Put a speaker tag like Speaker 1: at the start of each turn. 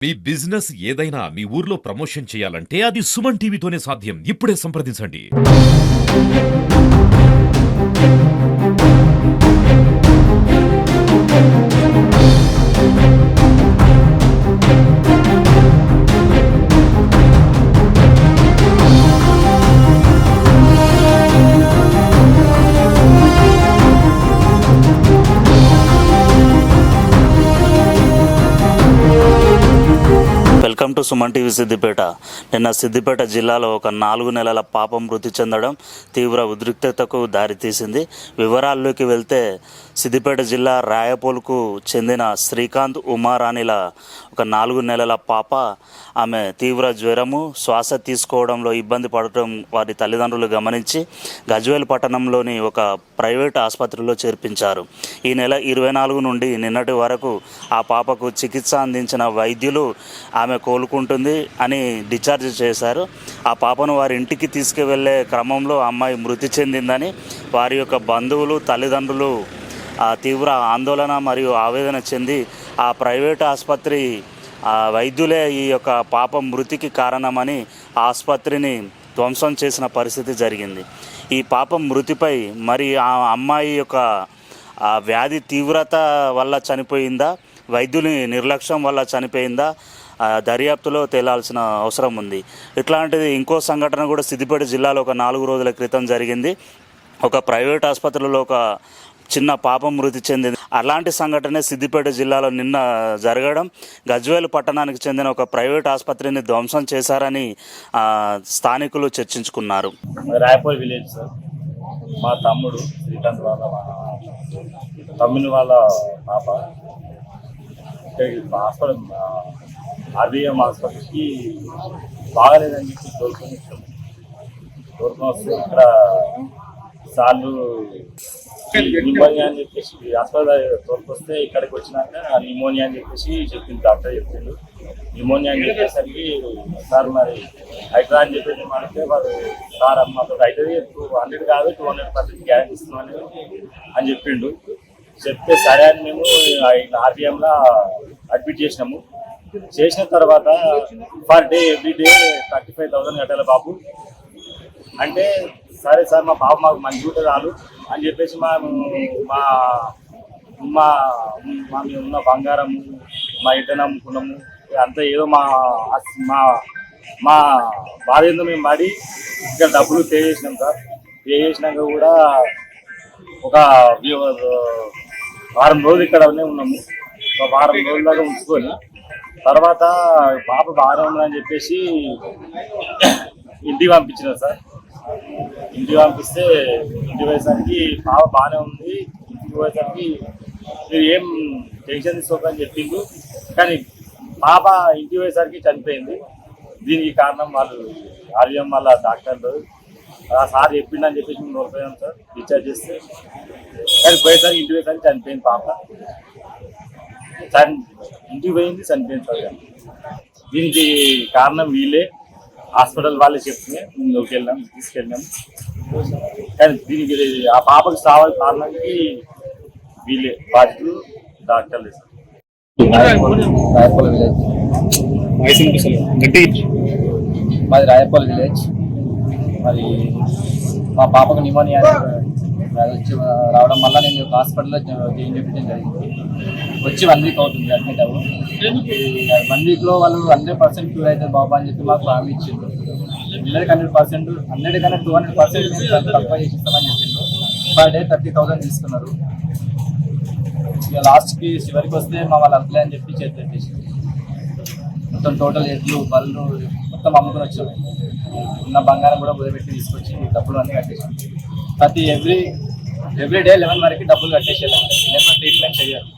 Speaker 1: మీ business ఏదైనా మీ ఊర్లో promotion చేయాలంటే అది సుమన్ టీవీతోనే సాధ్యం. ఇప్పుడే సంప్రదించండి.
Speaker 2: Welcome to Suman TV Siddipet. నిన్న సిద్దిపేట జిల్లాలో ఒక 4 నెలల పాప మృతి చెందడం తీవ్ర ఉద్రిక్తతకు దారితీసింది. వివరాల్లోకి వెళ్తే సిద్దిపేట జిల్లా రాయపోలుకు చెందిన శ్రీకాంత్ ఉమారాణిల ఒక 4 నెలల పాప, ఆమె తీవ్ర జ్వరము, శ్వాస తీసుకోవడంలో ఇబ్బంది పడటం వారి తల్లిదండ్రులు గమనించి గజ్వేల్ పట్టణంలోని ఒక ప్రైవేట్ ఆసుపత్రిలో చేర్పించారు. ఈ నెల 24 నుండి నిన్నటి వరకు ఆ పాపకు చికిత్స అందించిన వైద్యులు ఆమె కోలుకుంటుంది అని డిశ్చార్జ్ చేశారు. ఆ పాపను వారి ఇంటికి తీసుకువెళ్ళే క్రమంలో అమ్మాయి మృతి చెందిందని వారి యొక్క బంధువులు, తల్లిదండ్రులు తీవ్ర ఆందోళన మరియు ఆవేదన చెంది ఆ ప్రైవేట్ ఆసుపత్రి వైద్యులే ఈ యొక్క పాప మృతికి కారణమని ఆసుపత్రిని ధ్వంసం చేసిన పరిస్థితి జరిగింది. ఈ పాప మృతిపై మరి ఆ అమ్మాయి యొక్క వ్యాధి తీవ్రత వల్ల చనిపోయిందా, వైద్యుని నిర్లక్ష్యం వల్ల చనిపోయిందా, దర్యాప్తులో తేలాల్సిన అవసరం ఉంది. ఇట్లాంటిది ఇంకో సంఘటన కూడా సిద్దిపేట జిల్లాలో ఒక 4 రోజుల క్రితం జరిగింది. ఒక ప్రైవేట్ ఆసుపత్రిలో ఒక చిన్న పాప మృతి చెందింది. అలాంటి సంఘటనే సిద్దిపేట జిల్లాలో నిన్న జరగడం, గజ్వేల్ పట్టణానికి చెందిన ఒక ప్రైవేట్ ఆసుపత్రిని ధ్వంసం చేశారని స్థానికులు చర్చించుకున్నారు.
Speaker 3: రాయపూర్ విలేజ్ సార్, మా తమ్ముడు శ్రీకాంత్ తమ్ముని వాళ్ళ పాప హాస్పిటల్ ఆర్బీఎం హాస్పిటల్కి బాగాలేదని చెప్పి తోలుకొని వస్తే ఇక్కడ సార్లు నిమోనియా అని చెప్పేసి హాస్పిటల్ తోలుకొస్తే ఇక్కడికి వచ్చినాక నిమోనియా అని చెప్పేసి చెప్పింది, డాక్టర్ చెప్పిండు. నిమోనియా అని చెప్పేసరికి సార్ మరి అవుతుందా అని చెప్పేసి మనకే వాళ్ళు సార్ మాకు అవుతుంది 100 కాదు 200% గ్యారెంటీ ఇస్తున్నామని అని చెప్పిండు. చెప్తే సరే అని మేము ఆర్బీఎంలో అడ్మిట్ చేసినాము. చేసిన తర్వాత పర్ డే ఎవ్రీ డే 35,000 కట్టాలి బాబు అంటే, సరే సార్ మా బాబు మాకు మంచి ఉంటే చాలు అని చెప్పేసి మా మా మా మేము ఉన్న బంగారము, మా ఇద్దరు అమ్ముకున్నాము, అంతా ఏదో మా మా బాధ ఏందో మేము పడి ఇక్కడ డబ్బులు పే చేసినాం సార్. పే చేసినాక కూడా ఒక వారం రోజులు ఇక్కడనే ఉన్నాము. ఒక వారం రోజుల దాకా ఉంచుకొని తర్వాత పాప బాగానే ఉందని చెప్పేసి ఇంటికి పంపించినాం సార్. ఇంటికి పంపిస్తే ఇంటికి పోయేసరికి పాప బాగానే ఉంది. ఇంటికి పోయేసరికి మీరు ఏం టెన్షన్ తీసుకోకని చెప్పిండు, కానీ పాప ఇంటికి పోయేసరికి చనిపోయింది. దీనికి కారణం వాళ్ళు ఆర్యం వాళ్ళ డాక్టర్లు సార్ చెప్పిండని చెప్పేసి మేము నోడిపోయాం సార్. డిశ్చార్జ్ చేస్తే కానీ పోయేసరికి ఇంటికి పోయేసరికి చనిపోయింది పాప. ఇంటికి పోయింది, చనిపోయింది సార్. దీనికి కారణం వీళ్ళే, హాస్పిటల్ వాళ్ళే చెప్తే మేము తీసుకెళ్ళాము. కానీ దీనికి ఆ పాపకు సావాలి కారణానికి వీళ్ళే బాధ్యులు, డాక్టర్లే సార్.
Speaker 4: రాయపల్లి విలేజ్, మాది రాయపల్లి విలేజ్. మరి మా పాపకు నిమోనియా వచ్చి రావడం వల్ల నేను హాస్పిటల్లో జాయిన్ చేయించడం జరిగింది. వచ్చి 1 వీక్ అవుతుంది అడ్మిట్ అవ్వడం. 1 వీక్లో వాళ్ళు 100% క్యూర్ అవుతుంది బాబా అని చెప్పి మాకు హామీ ఇచ్చిండు. 100% 100 కన్నా 200% మేము తక్కువ చేసిస్తామని చెప్పిండు. పర్ డే 30,000 తీసుకున్నారు. ఇక లాస్ట్కి చివరికి వస్తే మా వాళ్ళు అప్లై అని చెప్పి చేతి పెట్టేసి మొత్తం టోటల్ ఎడ్లు, బళ్ళు మొత్తం అమ్ముకుని వచ్చాము. ఉన్న బంగారం కూడా కుదబెట్టి తీసుకొచ్చి డబ్బులు అన్నీ కట్టేసాం. ఎవ్రీ డే 11 వరకు డబ్బులు కట్టేసేయాలి, లేకపోతే ట్రీట్మెంట్ చేయాలి.